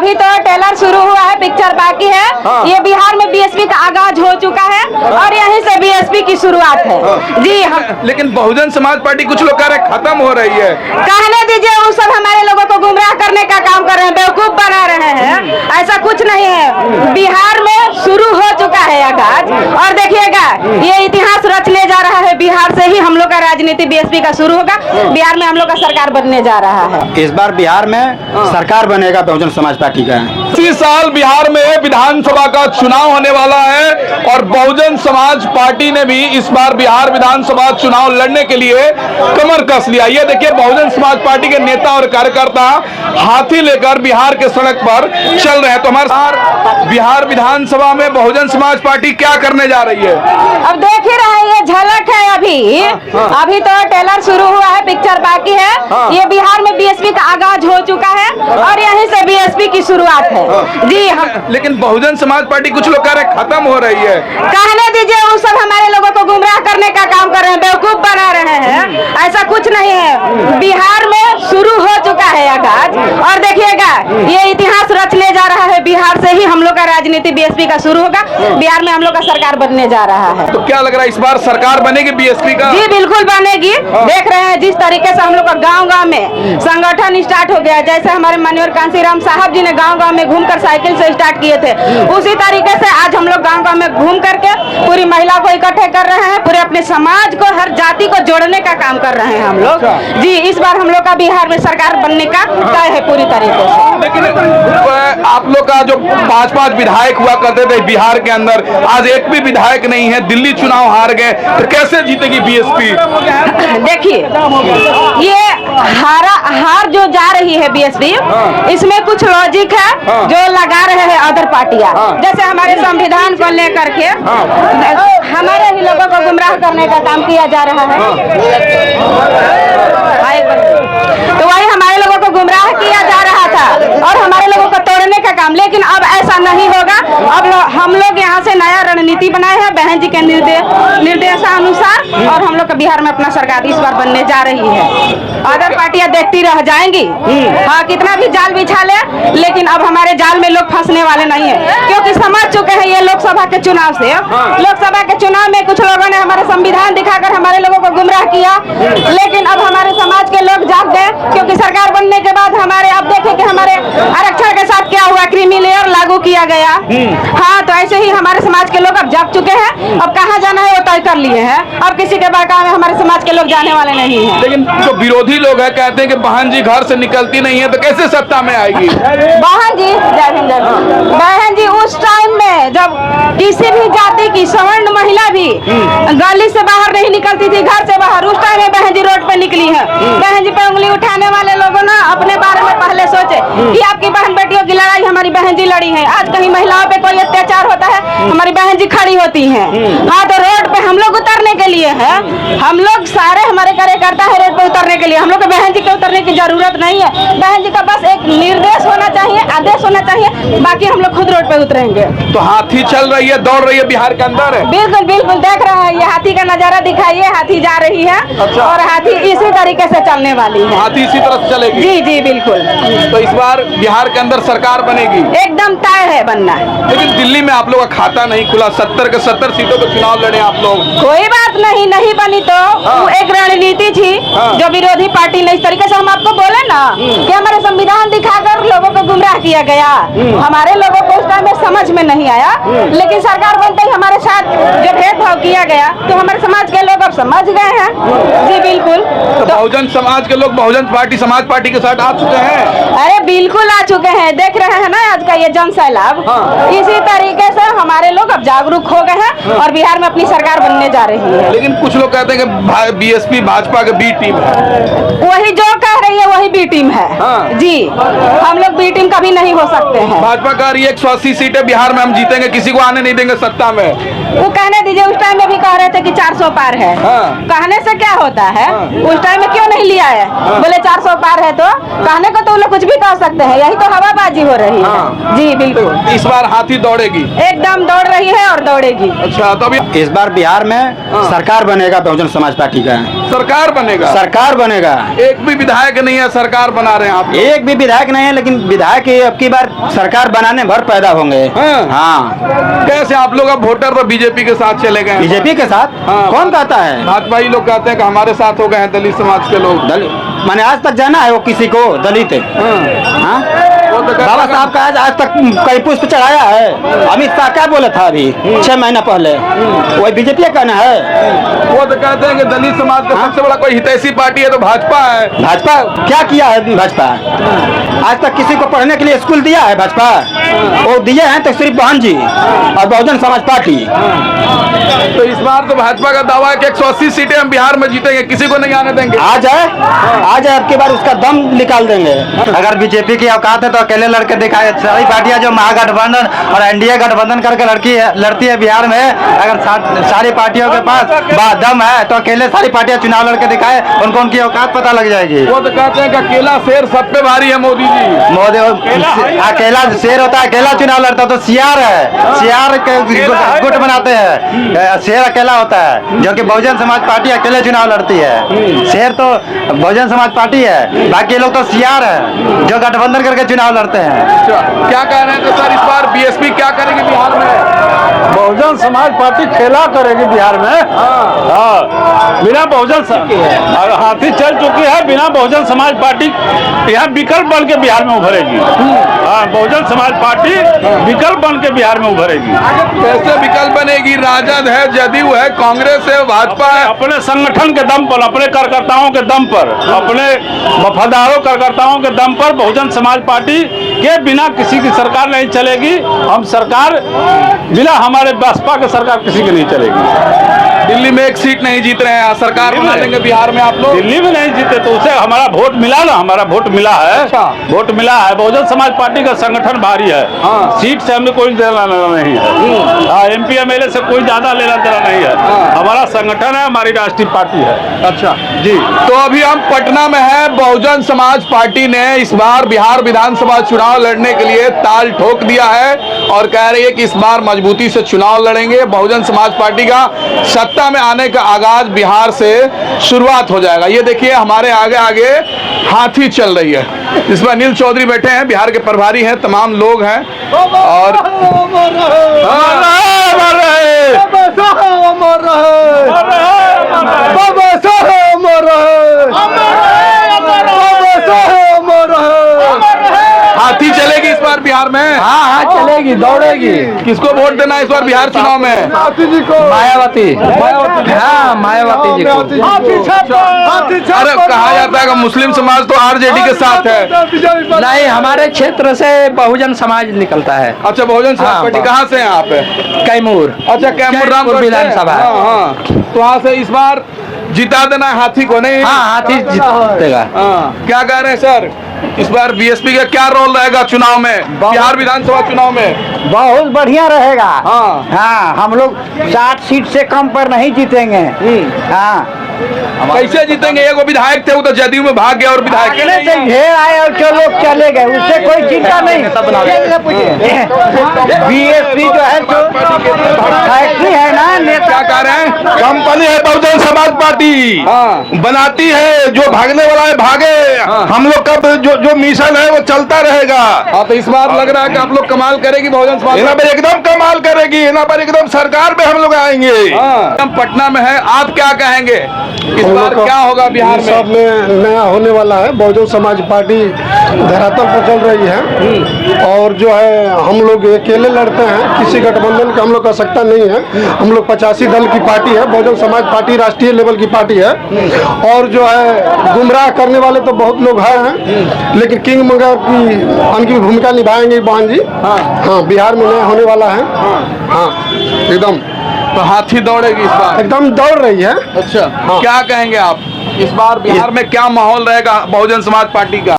अभी तो ट्रेलर शुरू हुआ है, पिक्चर बाकी है। हाँ। ये बिहार में बीएसपी का आगाज हो चुका है और यहीं से बीएसपी की शुरुआत है। जी हम लेकिन बहुजन समाज पार्टी कुछ लोग कह रहे हैं खत्म हो रही है। कहने दीजिए, वो सब हमारे लोगों को गुमराह करने का काम कर रहे हैं, बेवकूफ बना रहे हैं। ऐसा कुछ नहीं है, बिहार में शुरू हो चुका है आगाज। और देखिएगा, ये इतिहास रचने जा रहा है। बिहार से ही हम लोग का राजनीति बीएसपी का शुरू होगा। बिहार में हम लोग का सरकार बनने जा रहा है। इस बार बिहार में सरकार बनेगा बहुजन समाज पार्टी का। इसी साल बिहार में विधानसभा का चुनाव होने वाला है और बहुजन समाज पार्टी ने भी इस बार बिहार विधानसभा चुनाव लड़ने के लिए कमर कस लिया। ये देखिए, बहुजन समाज पार्टी के नेता और कार्यकर्ता हाथी लेकर बिहार के सड़क पर चल रहे हैं। तो हमारे साथ बिहार विधानसभा में बहुजन समाज पार्टी क्या करने जा रही है? अब देख ही रहे हैं, ये झलक है। अभी तो ट्रेलर शुरू हुआ है, पिक्चर बाकी है। ये बिहार में बीएसपी का आगाज हो चुका है और यहीं से बीएसपी की शुरुआत है। जी हम लेकिन बहुजन समाज पार्टी कुछ लोग कह रहे हैं खत्म हो रही है। कहने दीजिए, वो सब हमारे लोगों को गुमराह करने का काम कर रहे हैं, बेवकूफ बना रहे हैं। ऐसा कुछ नहीं है, बिहार में शुरू हो चुका है आगाज। और देखिएगा, ये इतिहास रचने जा रहा है। बिहार से ही हम लोग का राजनीति बीएसपी का शुरू होगा। बिहार में हम लोग का सरकार बनने जा रहा है। तो क्या लग रहा है, इस बार सरकार बनेगी बीएसपी का? जी बिल्कुल बनेगी। देख रहे हैं जिस तरीके से हम लोग का गांव-गांव में संगठन स्टार्ट हो गया। जैसे हमारे माननीय कांशीराम साहब जी ने गांव-गांव में घूमकर साइकिल से स्टार्ट किए थे, उसी तरीके से आज हम लोग गांव-गांव में घूम करके पूरी महिला को इकट्ठे कर रहे हैं। पूरे अपने समाज को, हर जाति को जोड़ने का काम कर रहे हैं हम लोग। जी इस बार हम लोग का बिहार में सरकार बनने का तय है पूरी तरीके से। लेकिन आप लोग का जो 5-5 विधायक हुआ करते थे बिहार के अंदर, आज एक भी विधायक नहीं है। दिल्ली चुनाव हार गए, तो कैसे जीतेगी बीएसपी? देखिए, ये हार जो जा रही है बीएसपी, इसमें कुछ लॉजिक है जो लगा रहे हैं अदर पार्टियां। जैसे हमारे संविधान को लेकर के हमारे ही लोगों को गुमराह करने का काम किया जा रहा है। तो वही हमारे लोगों को गुमराह किया जा रहा था और हमारे लोगों को तोड़ने का काम। लेकिन अब ऐसा नहीं होगा। अब हम लोग यहाँ से नया रणनीति बनाए हैं बहन जी के निर्देशानुसार, और हम लोग का बिहार में अपना सरकार इस बार बनने जा रही है। अदर पार्टियां देखती रह जाएंगी। हाँ, कितना भी जाल बिछा ले, लेकिन अब हमारे जाल में लोग फंसने वाले नहीं है, क्योंकि समझ चुके हैं ये लोकसभा के चुनाव से। लोकसभा के चुनाव में कुछ लोगों ने हमारे संविधान दिखाकर हमारे लोगों को गुमराह किया, लेकिन अब हमारे समाज के लोग जाग गए, क्योंकि सरकार बनने के बाद हमारे, अब देखें कि हमारे आरक्षण के साथ क्या हुआ, क्रीमी लेयर लागू किया गया। हाँ, तो ऐसे ही हमारे समाज के लोग अब जाग चुके हैं। अब कहाँ जाना है वो तय कर लिए हैं। अब किसी के बहकावे में हमारे समाज के लोग जाने वाले नहीं हैं। लेकिन जो विरोधी लोग हैं कहते हैं कि बहन जी घर से निकलती नहीं है, तो कैसे सत्ता में आएगी? बहन जी, बहन जी उस टाइम में जब किसी भी जाति की सवर्ण महिला भी गली से बाहर नहीं निकलती थी, घर से बाहर, उस टाइम में बहन जी रोड पे निकली है। बहन जी पे उंगली उठाने वाले लोगों ने अपने बारे में पहले सोचे कि आपकी बहन बेटियों की लड़ाई हमारी बहन जी लड़ी है। आज कहीं महिलाओं पे कोई अत्याचार होता है, हमारी बहन जी खड़ी होती हैं। हाँ, तो रोड पे हम लोग उतरने के लिए है। हम लोग सारे हमारे कार्यकर्ता है रोड पे उतरने के लिए। हम लोग को बहन जी के उतरने की जरूरत नहीं है। बहन जी का बस एक निर्देश होना चाहिए, आदेश होना चाहिए, बाकी हम लोग खुद रोड पे उतरेंगे। तो हाथी चल रही है, दौड़ रही है बिहार के अंदर है। बिल्कुल बिल्कुल देख रहे हैं, ये हाथी का नजारा दिखाइए। हाथी जा रही है। अच्छा। और हाथी इसी तरीके से चलने वाली है। हाथी इसी तरह चलेगी। जी जी बिल्कुल। तो इस बार बिहार के अंदर सरकार बनेगी, एकदम तय है बनना। लेकिन दिल्ली में आप लोग का खाता नहीं खुला। 70 के 70 सीटों पे चुनाव लड़े आप लोग। कोई बात नहीं, नहीं बनी तो वो एक रणनीति थी जो विरोधी पार्टी ने, इस तरीके से हम आपको बोले ना कि हमारे संविधान दिखाकर लोगों को गुमराह किया गया। हमारे लोगों को उस टाइम में समझ में नहीं आया, लेकिन सरकार बनते ही हमारे साथ जो भेदभाव किया गया, तो हमारे समाज के लोग अब समझ गए हैं। जी बिल्कुल। तो बहुजन समाज के लोग बहुजन पार्टी समाज पार्टी के साथ आ चुके हैं। अरे बिल्कुल आ चुके हैं। देख रहे हैं ना आज का ये जन सैलाब। इसी तरीके से हमारे लोग अब जागरूक हो गए हैं और बिहार में अपनी सरकार बनने जा रही है। लेकिन कुछ लोग कहते हैं कि बीएसपी भाजपा के बी टीम है। वही जो कह रही है वही बी टीम है। जी, हम लोग बी टीम कभी नहीं हो सकते हैं। भाजपा कह रही है 180 सीटें बिहार में हम जीतेंगे, किसी को आने नहीं देंगे सत्ता में। वो कहने दीजिए, उस टाइम में भी कह रहे थे कि 400 पार है। कहने से क्या होता है? उस टाइम में क्यों नहीं लिया है? बोले 400 पार है, तो कहने को तो वो लोग कुछ भी कह कह सकते हैं, यही तो हवाबाजी हो रही है। हाँ। जी बिल्कुल, इस बार हाथी दौड़ेगी। एकदम दौड़ रही है और दौड़ेगी। अच्छा, तो अभी इस बार बिहार में सरकार बनेगा बहुजन समाज पार्टी का। सरकार बनेगा। सरकार बनेगा। एक भी विधायक नहीं है, सरकार बना रहे हैं आप। एक भी विधायक नहीं है, लेकिन विधायक अब की बार सरकार बनाने भर पैदा होंगे। हाँ। हाँ। कैसे आप लोग अब वोटर तो बीजेपी के साथ चले गए? बीजेपी के साथ? हाँ। कौन कहता है? भाजपा ही लोग कहते हैं कि हमारे साथ हो गए हैं दलित समाज के लोग। माने आज तक जाना है वो किसी को दलित? हाँ? वो तो कहता बाबा है- साहब का आज तक कई पुष्प चढ़ाया है? अमित शाह क्या बोला था अभी 6 महीना पहले? वही बीजेपी का कहना है। वो तो कहते हैं कि दलित समाज का सबसे बड़ा कोई हितैषी पार्टी है तो भाजपा है। भाजपा क्या किया है? भाजपा आज तक किसी को पढ़ने के लिए स्कूल दिया है? भाजपा वो दिए हैं तो सिर्फ बहन जी और बहुजन समाज पार्टी। तो इस बार तो भाजपा का दावा है कि 180 सीटें हम बिहार में जीतेंगे, किसी को नहीं आने देंगे। आ जाए अब की बार उसका दम निकाल देंगे। अगर बीजेपी की औकात है तो अकेले लड़के दिखाए। सारी पार्टियां जो महागठबंधन और एनडीए गठबंधन करके लड़ती है बिहार में, अगर सारी पार्टियों के पास दम है तो अकेले सारी पार्टियां चुनाव लड़के दिखाए, उनको उनकी औकात पता लग जाएगी। वो तो कहते हैं कि अकेला शेर सब पे भारी है मोदी जी। मोदी अकेला शेर होता है, अकेला चुनाव लड़ता है तो सियार है। सियार के गुट बनाते हैं, शेर अकेला होता है, जो कि बहुजन समाज पार्टी अकेले चुनाव लड़ती है। शेर तो बहुजन समाज पार्टी है, बाकी लोग तो सियार है जो गठबंधन करके चुनाव लड़ते हैं। अच्छा, क्या कह रहे हैं तो सर इस बार बीएसपी क्या करेगी बिहार में? बहुजन समाज पार्टी खेला करेगी बिहार में। हाँ, बिना बहुजन हाथी चल चुकी है, बिना बहुजन समाज पार्टी यहाँ विकल्प बन के बिहार में उभरेगी। हाँ, बहुजन समाज पार्टी विकल्प बन के बिहार में उभरेगी। कैसे विकल्प बनेगी? राजद है, जदयू है, कांग्रेस है, भाजपा है। अपने संगठन के दम पर, अपने कार्यकर्ताओं के दम पर, अपने वफादारों कार्यकर्ताओं के दम पर बहुजन समाज पार्टी के बिना किसी की सरकार नहीं चलेगी। हम सरकार बिना हमारे बसपा के सरकार किसी की नहीं चलेगी। दिल्ली में एक सीट नहीं जीत रहे हैं, सरकार बना देंगे बिहार में आप लोग। दिल्ली में नहीं जीते तो उसे हमारा वोट मिला ना, हमारा वोट मिला है। अच्छा। वोट मिला है। बहुजन समाज पार्टी का संगठन भारी है। हाँ। सीट से हमें कोई लेना देना नहीं है। हाँ, एमपी एमएलए से कोई ज्यादा लेना देना नहीं है। हाँ। हमारा संगठन है, हमारी राष्ट्रीय पार्टी है। अच्छा जी, तो अभी हम पटना में हैं। बहुजन समाज पार्टी ने इस बार बिहार विधानसभा चुनाव लड़ने के लिए ताल ठोक दिया है और कह रही है कि इस बार मजबूती से चुनाव लड़ेंगे। बहुजन समाज पार्टी का सत्ता में आने का आगाज बिहार से शुरुआत हो जाएगा। ये देखिए हमारे आगे आगे हाथी चल रही है। इसमें अनिल चौधरी बैठे हैं, बिहार के प्रभारी हैं, तमाम लोग हैं और हाथी चलेगी इस बार बिहार में। हाँ चलेगी, दौड़ेगी। किसको वोट देना है इस बार बिहार चुनाव में? मायावती। हाँ, मायावती जी को। अरे कहा जाता है कि मुस्लिम समाज तो आरजेडी के साथ है। नहीं, हमारे क्षेत्र से बहुजन समाज निकलता है। अच्छा, बहुजन समाज हाँ, पार्टी कहाँ से हैं आप? कैमूर। अच्छा, कैमूर रामपुर विधानसभा। हाँ, तो वहाँ से इस बार जिता देना है हाथी को, नहीं? हाँ, हाथी जीतेगा। हाँ, क्या कह रहे हैं सर, इस बार बीएसपी का क्या रोल रहेगा चुनाव में, बिहार विधानसभा चुनाव में? बहुत बढ़िया रहेगा। हाँ। हाँ, हम लोग 60 सीट से कम पर नहीं जीतेंगे। हाँ, कैसे जीतेंगे? एगो विधायक थे, वो तो जदयू में भाग गया और विधायक अगले से ढेर आए और जो लोग चले गए, उससे कोई चिंता नहीं। बीएसपी जो है जो फैक्ट्री है ना, नेता क्या कह रहे हैं? कंपनी है बहुजन समाज पार्टी। हाँ। बनाती है, जो भागने वाला है भागे। हम लोग का जो मिशन है वो चलता रहेगा। हाँ, तो इस बार लग रहा है कि आप लोग कमाल करेगी बहुजन समाज यहाँ पर एकदम कमाल करेगी, यहाँ पर एकदम सरकार में हम लोग आएंगे। हाँ, हम पटना में है, आप क्या कहेंगे इस बार क्या होगा बिहार सब में? में नया होने वाला है। बहुजन समाज पार्टी धरातल पर चल रही है और जो है हम लोग अकेले लड़ते हैं, किसी गठबंधन की हम लोग का आवश्यकता नहीं है। हम लोग 85 दल की पार्टी है। बहुजन समाज पार्टी राष्ट्रीय लेवल की पार्टी है और जो है गुमराह करने वाले तो बहुत लोग हैं, लेकिन किंग मगर की उनकी भूमिका निभाएंगे बहन जी। हाँ, बिहार में नया होने वाला है। हाँ, एकदम तो हाथी दौड़ेगी इस बार? एकदम दौड़ रही है। अच्छा, क्या कहेंगे आप इस बार बिहार में क्या माहौल रहेगा बहुजन समाज पार्टी का?